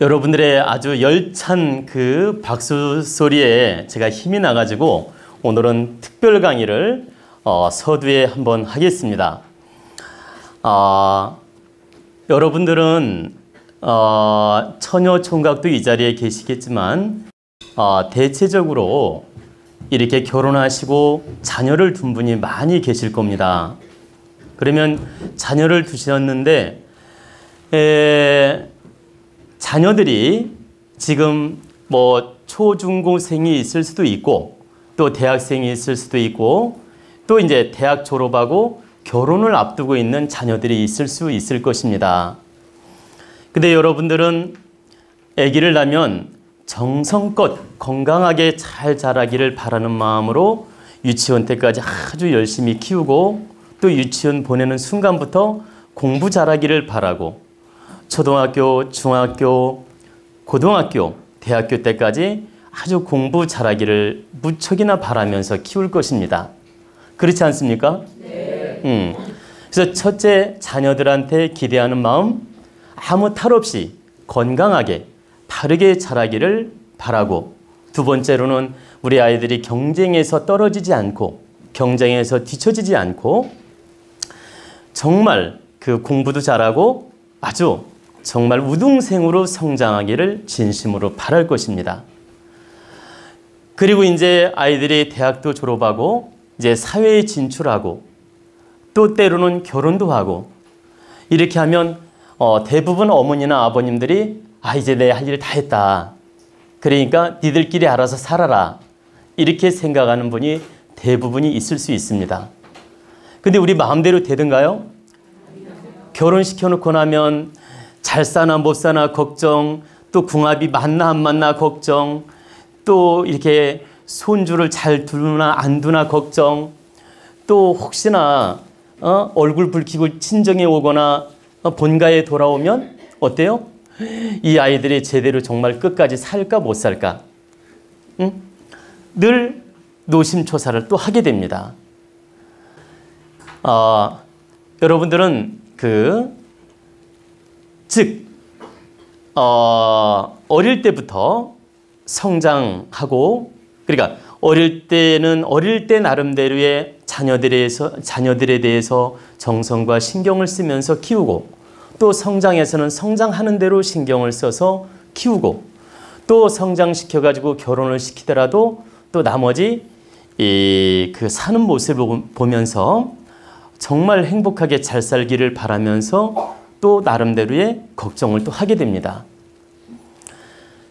여러분들의 아주 열찬 그 박수 소리에 제가 힘이 나가지고 오늘은 특별 강의를 서두에 한번 하겠습니다. 여러분들은 처녀총각도 이 자리에 계시겠지만 대체적으로 이렇게 결혼하시고 자녀를 둔 분이 많이 계실 겁니다. 그러면 자녀를 두셨는데 자녀들이 지금 뭐 초중고생이 있을 수도 있고 또 대학생이 있을 수도 있고 또 이제 대학 졸업하고 결혼을 앞두고 있는 자녀들이 있을 수 있을 것입니다. 근데 여러분들은 아기를 낳으면 정성껏 건강하게 잘 자라기를 바라는 마음으로 유치원 때까지 아주 열심히 키우고 또 유치원 보내는 순간부터 공부 잘하기를 바라고 초등학교, 중학교, 고등학교, 대학교 때까지 아주 공부 잘하기를 무척이나 바라면서 키울 것입니다. 그렇지 않습니까? 네. 그래서 첫째, 자녀들한테 기대하는 마음, 아무 탈 없이 건강하게 바르게 자라기를 바라고, 두 번째로는 우리 아이들이 경쟁에서 떨어지지 않고 경쟁에서 뒤처지지 않고 정말 그 공부도 잘하고 아주 정말 우등생으로 성장하기를 진심으로 바랄 것입니다. 그리고 이제 아이들이 대학도 졸업하고 이제 사회에 진출하고 또 때로는 결혼도 하고 이렇게 하면 대부분 어머니나 아버님들이 이제 내 할 일 다 했다. 그러니까 니들끼리 알아서 살아라. 이렇게 생각하는 분이 대부분이 있을 수 있습니다. 근데 우리 마음대로 되던가요? 결혼시켜놓고 나면 잘 사나 못 사나 걱정, 또 궁합이 맞나 안 맞나 걱정, 또 이렇게 손주를 잘 두나 안 두나 걱정, 또 혹시나 얼굴 붉히고 친정에 오거나 본가에 돌아오면 어때요? 이 아이들이 제대로 정말 끝까지 살까 못 살까? 응? 늘 노심초사를 또 하게 됩니다. 여러분들은 어릴 때부터 성장하고, 그러니까 어릴 때 나름대로의 자녀들에 대해서 정성과 신경을 쓰면서 키우고, 또 성장해서는 성장하는 대로 신경을 써서 키우고, 또 성장시켜가지고 결혼을 시키더라도 또 나머지 그 사는 모습을 보면서 정말 행복하게 잘 살기를 바라면서 또 나름대로의 걱정을 또 하게 됩니다.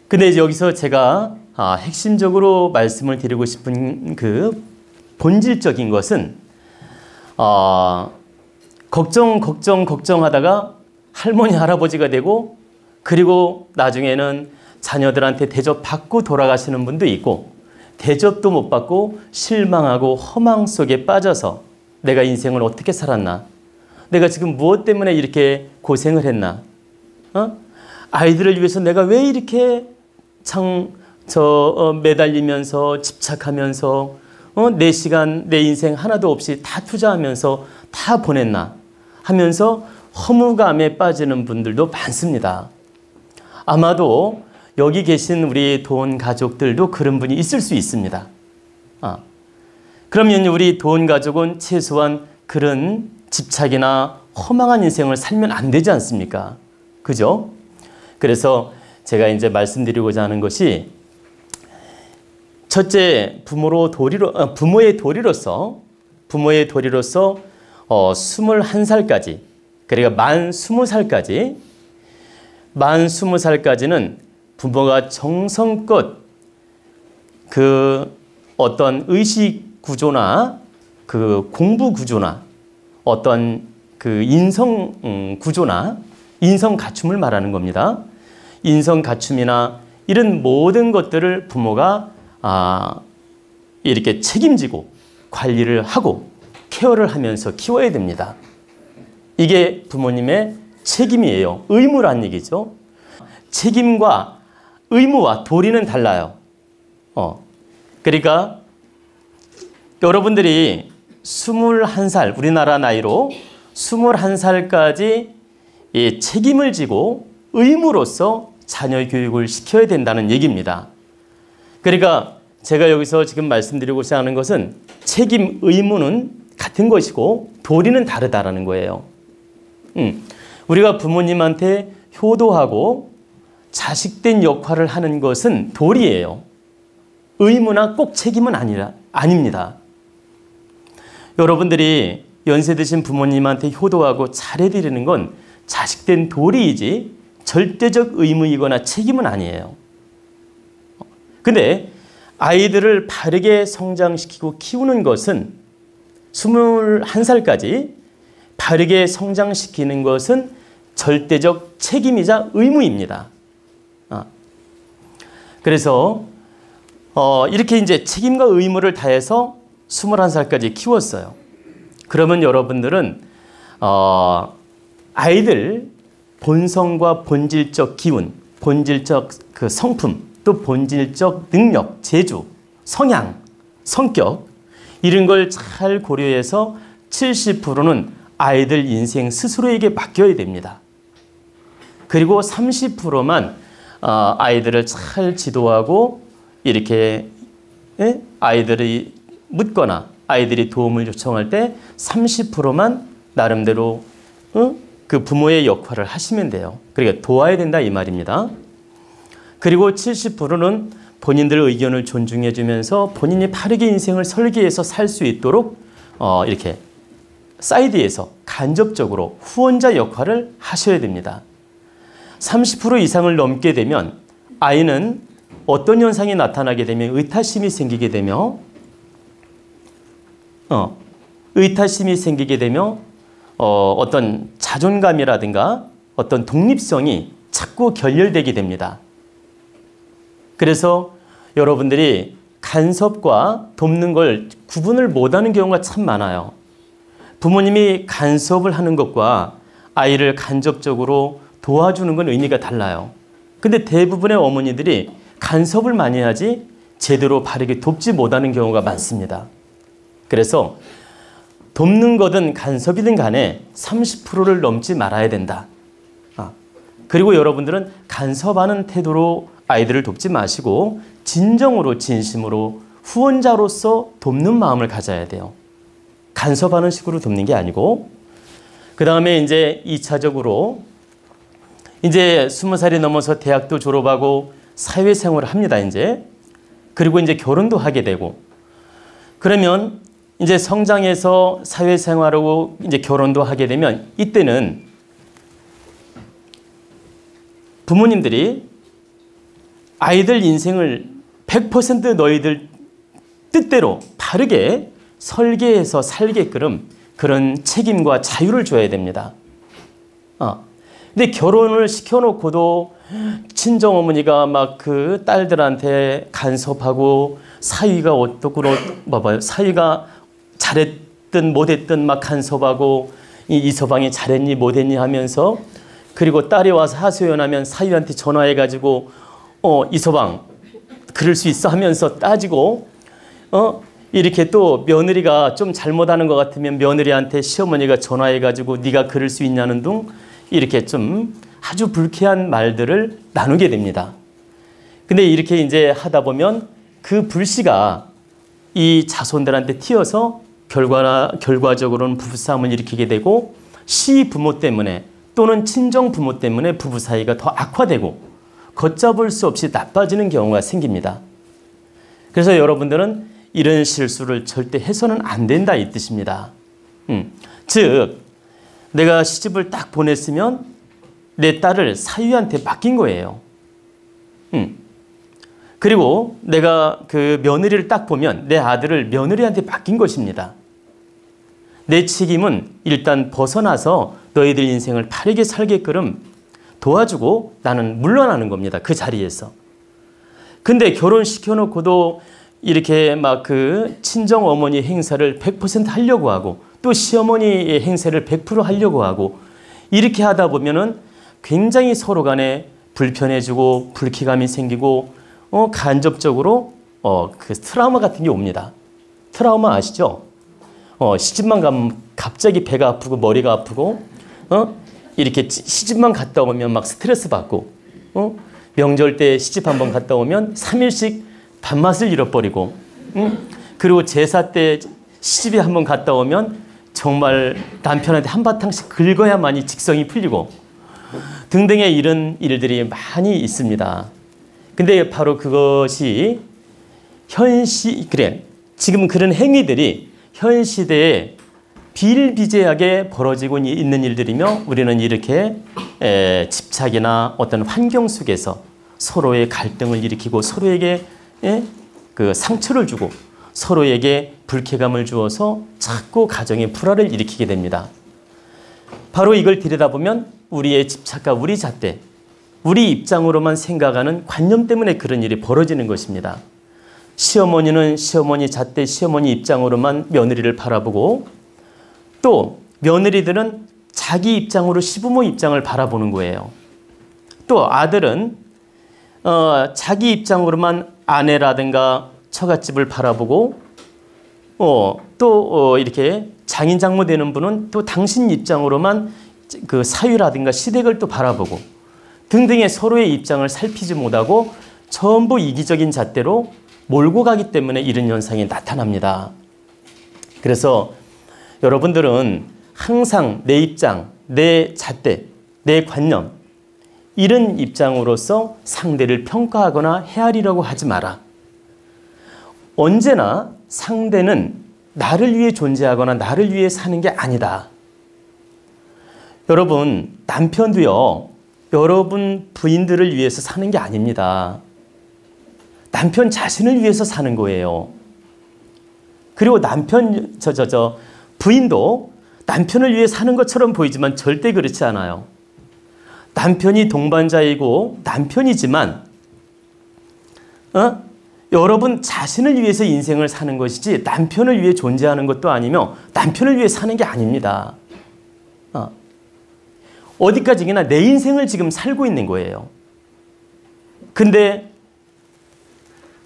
근데 여기서 제가 핵심적으로 말씀을 드리고 싶은 그 본질적인 것은 걱정하다가 할머니 할아버지가 되고 그리고 나중에는 자녀들한테 대접받고 돌아가시는 분도 있고 대접도 못 받고 실망하고 허망 속에 빠져서 내가 인생을 어떻게 살았나? 내가 지금 무엇 때문에 이렇게 고생을 했나? 아이들을 위해서 내가 왜 이렇게 매달리면서 집착하면서 내 시간, 내 인생 하나도 없이 다 투자하면서 다 보냈나? 하면서 허무감에 빠지는 분들도 많습니다. 아마도 여기 계신 우리 도원 가족들도 그런 분이 있을 수 있습니다. 그러면 우리 도원 가족은 최소한 그런 집착이나 허망한 인생을 살면 안 되지 않습니까? 그죠? 그래서 제가 이제 말씀드리고자 하는 것이 첫째, 부모의 도리로서 21살까지, 그러니까 만 20살까지는 부모가 정성껏 그 어떤 의식 구조나 그 공부 구조나 어떤 그 인성 구조나 인성 갖춤을 말하는 겁니다. 인성 갖춤이나 이런 모든 것들을 부모가 이렇게 책임지고 관리를 하고 케어를 하면서 키워야 됩니다. 이게 부모님의 책임이에요. 의무란 얘기죠. 책임과 의무와 도리는 달라요. 그러니까 여러분들이 21살, 우리나라 나이로 21살까지 책임을 지고 의무로서 자녀 교육을 시켜야 된다는 얘기입니다. 그러니까 제가 여기서 지금 말씀드리고자 하는 것은 책임, 의무는 같은 것이고 도리는 다르다라는 거예요. 우리가 부모님한테 효도하고 자식된 역할을 하는 것은 도리예요. 의무나 꼭 책임은 아닙니다. 여러분들이 연세 드신 부모님한테 효도하고 잘해드리는 건 자식된 도리이지 절대적 의무이거나 책임은 아니에요. 근데 아이들을 바르게 성장시키고 키우는 것은 21살까지 바르게 성장시키는 것은 절대적 책임이자 의무입니다. 그래서 이렇게 이제 책임과 의무를 다해서 21살까지 키웠어요. 그러면 여러분들은 아이들 본성과 본질적 기운, 본질적 그 성품, 또 본질적 능력, 재주, 성향, 성격 이런 걸 잘 고려해서 70%는 아이들 인생 스스로에게 맡겨야 됩니다. 그리고 30%만 아이들을 잘 지도하고 이렇게 아이들이 묻거나 아이들이 도움을 요청할 때 30%만 나름대로 그 부모의 역할을 하시면 돼요. 그러니까 도와야 된다 이 말입니다. 그리고 70%는 본인들의 의견을 존중해 주면서 본인이 바르게 인생을 설계해서 살 수 있도록 이렇게 사이드에서 간접적으로 후원자 역할을 하셔야 됩니다. 30% 이상을 넘게 되면 아이는 어떤 현상이 나타나게 되면 의타심이 생기게 되며 어떤 자존감이라든가 어떤 독립성이 자꾸 결렬되게 됩니다. 그래서 여러분들이 간섭과 돕는 걸 구분을 못하는 경우가 참 많아요. 부모님이 간섭을 하는 것과 아이를 간접적으로 도와주는 건 의미가 달라요. 근데 대부분의 어머니들이 간섭을 많이 하지 제대로 바르게 돕지 못하는 경우가 많습니다. 그래서 돕는 거든 간섭이든 간에 30%를 넘지 말아야 된다. 그리고 여러분들은 간섭하는 태도로 아이들을 돕지 마시고 진정으로 진심으로 후원자로서 돕는 마음을 가져야 돼요. 간섭하는 식으로 돕는 게 아니고 그 다음에 이제 2차적으로 이제 20살이 넘어서 대학도 졸업하고 사회생활을 합니다. 이제 그리고 이제 결혼도 하게 되고 그러면 이제 성장해서 사회생활하고 이제 결혼도 하게 되면 이때는 부모님들이 아이들 인생을 100% 너희들 뜻대로 바르게 설계해서 살게끔 그런 책임과 자유를 줘야 됩니다. 근데 결혼을 시켜놓고도 친정어머니가 막 그 딸들한테 간섭하고 사위가 어떻고 사위가 잘했든 못했든 막 간섭하고 이 서방이 잘했니 못했니 하면서 그리고 딸이 와서 하소연하면 사위한테 전화해가지고 이 서방 그럴 수 있어 하면서 따지고 이렇게 또 며느리가 좀 잘못하는 것 같으면 며느리한테 시어머니가 전화해가지고 네가 그럴 수 있냐는 둥 이렇게 좀 아주 불쾌한 말들을 나누게 됩니다. 근데 이렇게 이제 하다 보면 그 불씨가 이 자손들한테 튀어서 결과적으로는 부부싸움을 일으키게 되고 시부모 때문에 또는 친정 부모 때문에 부부 사이가 더 악화되고 걷잡을 수 없이 나빠지는 경우가 생깁니다. 그래서 여러분들은 이런 실수를 절대 해서는 안 된다 이 뜻입니다. 즉 내가 시집을 딱 보냈으면 내 딸을 사위한테 맡긴 거예요. 그리고 내가 그 며느리를 딱 보면 내 아들을 며느리한테 맡긴 것입니다. 내 책임은 일단 벗어나서 너희들 인생을 바르게 살게끔 도와주고 나는 물러나는 겁니다. 그 자리에서. 근데 결혼시켜놓고도 이렇게 막 그 친정 어머니 행사를 100% 하려고 하고 또 시어머니의 행세를 100% 하려고 하고 이렇게 하다 보면은 굉장히 서로 간에 불편해지고 불쾌감이 생기고 간접적으로 그 트라우마 같은 게 옵니다. 트라우마 아시죠? 시집만 가면 갑자기 배가 아프고 머리가 아프고 이렇게 시집만 갔다 오면 막 스트레스 받고 명절 때 시집 한번 갔다 오면 3일씩 밥맛을 잃어버리고, 그리고 제사 때 시집에 한번 갔다 오면 정말 남편한테 한바탕씩 긁어야만이 직성이 풀리고 등등의 이런 일들이 많이 있습니다. 근데 바로 그것이 지금 그런 행위들이 현 시대에 비일비재하게 벌어지고 있는 일들이며 우리는 이렇게 집착이나 어떤 환경 속에서 서로의 갈등을 일으키고 서로에게 그 상처를 주고 서로에게 불쾌감을 주어서 자꾸 가정의 불화를 일으키게 됩니다. 바로 이걸 들여다보면 우리의 집착과 우리 잣대, 우리 입장으로만 생각하는 관념 때문에 그런 일이 벌어지는 것입니다. 시어머니는 시어머니 잣대, 시어머니 입장으로만 며느리를 바라보고 또 며느리들은 자기 입장으로 시부모 입장을 바라보는 거예요. 또 아들은 자기 입장으로만 아내라든가 처갓집을 바라보고 또 이렇게 장인 장모 되는 분은 또 당신 입장으로만 그 사유라든가 시댁을 또 바라보고 등등의 서로의 입장을 살피지 못하고 전부 이기적인 잣대로 몰고 가기 때문에 이런 현상이 나타납니다. 그래서 여러분들은 항상 내 입장, 내 잣대, 내 관념 이런 입장으로서 상대를 평가하거나 헤아리려고 하지 마라. 언제나 상대는 나를 위해 존재하거나 나를 위해 사는 게 아니다. 여러분, 남편도요, 여러분 부인들을 위해서 사는 게 아닙니다. 남편 자신을 위해서 사는 거예요. 그리고 부인도 남편을 위해 사는 것처럼 보이지만 절대 그렇지 않아요. 남편이 동반자이고 남편이지만 여러분 자신을 위해서 인생을 사는 것이지 남편을 위해 존재하는 것도 아니며 남편을 위해 사는 게 아닙니다. 어디까지나 내 인생을 지금 살고 있는 거예요. 근데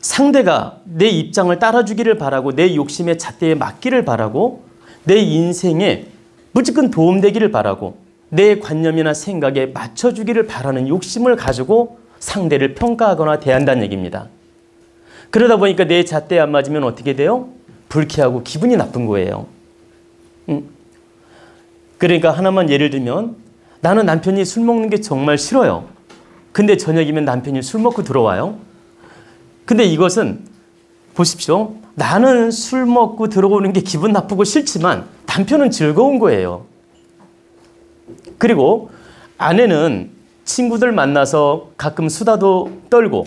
상대가 내 입장을 따라주기를 바라고 내 욕심의 잣대에 맞기를 바라고 내 인생에 무조건 도움되기를 바라고 내 관념이나 생각에 맞춰주기를 바라는 욕심을 가지고 상대를 평가하거나 대한다는 얘기입니다. 그러다 보니까 내 잣대에 안 맞으면 어떻게 돼요? 불쾌하고 기분이 나쁜 거예요. 그러니까 하나만 예를 들면 나는 남편이 술 먹는 게 정말 싫어요. 근데 저녁이면 남편이 술 먹고 들어와요. 근데 이것은 보십시오. 나는 술 먹고 들어오는 게 기분 나쁘고 싫지만 남편은 즐거운 거예요. 그리고 아내는 친구들 만나서 가끔 수다도 떨고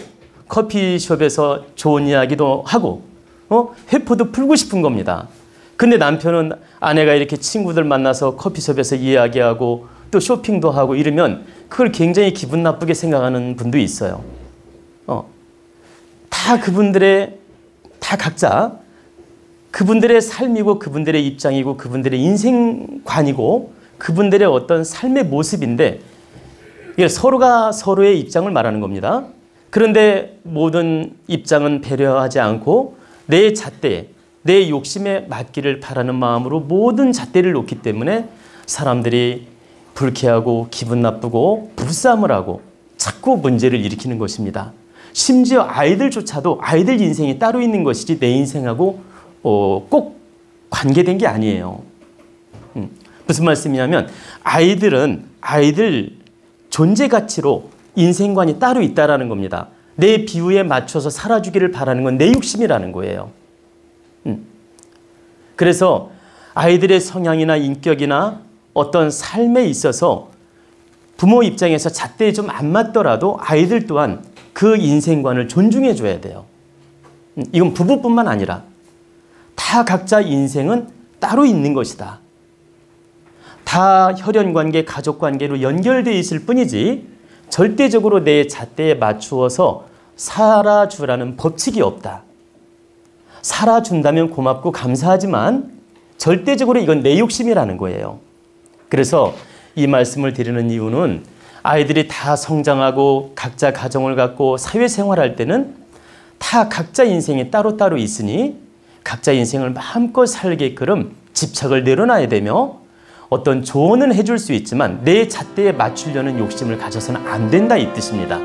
커피숍에서 좋은 이야기도 하고 회포도 풀고 싶은 겁니다. 근데 남편은 아내가 이렇게 친구들 만나서 커피숍에서 이야기하고 또 쇼핑도 하고 이러면 그걸 굉장히 기분 나쁘게 생각하는 분도 있어요. 다 각자 그분들의 삶이고 그분들의 입장이고 그분들의 인생관이고 그분들의 어떤 삶의 모습인데 서로가 서로의 입장을 말하는 겁니다. 그런데 모든 입장은 배려하지 않고 내 잣대에 내 욕심에 맞기를 바라는 마음으로 모든 잣대를 놓기 때문에 사람들이 불쾌하고 기분 나쁘고 부싸움을 하고 자꾸 문제를 일으키는 것입니다. 심지어 아이들조차도 아이들 인생이 따로 있는 것이지 내 인생하고 꼭 관계된 게 아니에요. 무슨 말씀이냐면 아이들은 아이들 존재 가치로 인생관이 따로 있다라는 겁니다. 내 비유에 맞춰서 살아주기를 바라는 건 내 욕심이라는 거예요. 그래서 아이들의 성향이나 인격이나 어떤 삶에 있어서 부모 입장에서 잣대에 좀 안 맞더라도 아이들 또한 그 인생관을 존중해 줘야 돼요. 이건 부부뿐만 아니라 다 각자 인생은 따로 있는 것이다. 다 혈연관계, 가족관계로 연결되어 있을 뿐이지 절대적으로 내 잣대에 맞추어서 살아주라는 법칙이 없다. 살아준다면 고맙고 감사하지만 절대적으로 이건 내 욕심이라는 거예요. 그래서 이 말씀을 드리는 이유는 아이들이 다 성장하고 각자 가정을 갖고 사회생활할 때는 다 각자 인생이 따로따로 있으니 각자 인생을 마음껏 살게끔 집착을 내려놔야 되며 어떤 조언은 해줄 수 있지만 내 잣대에 맞추려는 욕심을 가져서는 안 된다 이 뜻입니다.